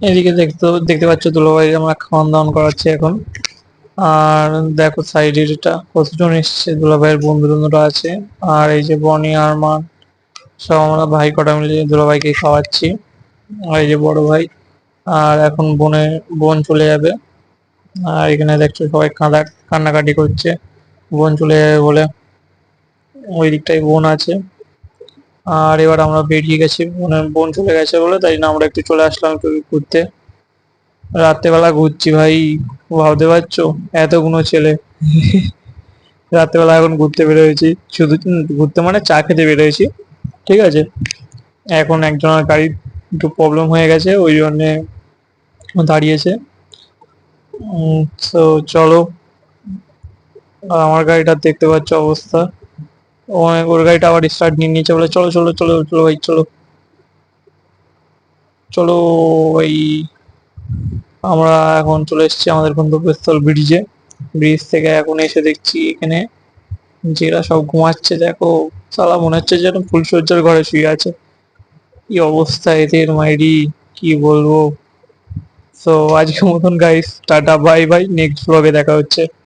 এদিকে দেখতে পাচ্ছ দুলাভাই আমরা খাওয়ান দাওয়ান করাচ্ছি এখন। আর দেখো সাইডের এটা কতজন এসছে, দুলাভাইয়ের বন্ধু বন্ধুরা আছে। আর এই যে বনি আর মা, সব আমরা ভাই কটা মিলে দুলাভাইকে খাওয়াচ্ছি। আর এই যে বড় ভাই। আর এখন বোন চলে যাবে। আর এখানে দেখছো সবাই কান্নাকাটি করছে, বোন চলে যাবে বলে। ওই দিকটায় বোন আছে। আর এবার আমরা বেরিয়ে গেছি, বোন চলে গেছে বলে, তাই না আমরা একটু চলে আসলাম একটু ঘুরতে। রাত্রেবেলা ঘুরছি ভাই, ভাবতে পারছো, এতগুলো ছেলে রাত্রেবেলা এখন ঘুরতে বেরোয়েছি। শুধু ঘুরতে মানে চা খেতে বেরোয়েছি, ঠিক আছে। এখন একজনের গাড়ির একটু প্রবলেম হয়ে গেছে, ওই জন্যে দাঁড়িয়েছে। তো চলো। আর আমার গাড়িটা দেখতে পাচ্ছ অবস্থা, ওর গাড়িটা আবার স্টার্ট নিয়ে নিয়েছে বলে, চলো চলো চলো চলো ভাই চলো চলো ভাই। আমরা এখন চলে এসেছি আমাদের গন্তব্যস্থল ব্রিজে। ব্রিজ থেকে এখন এসে দেখছি এখানে যেরা সব ঘুমাচ্ছে দেখো, সালা মনে হচ্ছে যেন ফুলসজ্জার ঘরে শুয়ে আছে। কি অবস্থা এদের মাইরি, কি বলবো। তো আজকের মতন guys tata bye bye, next ব্লগে দেখা হচ্ছে।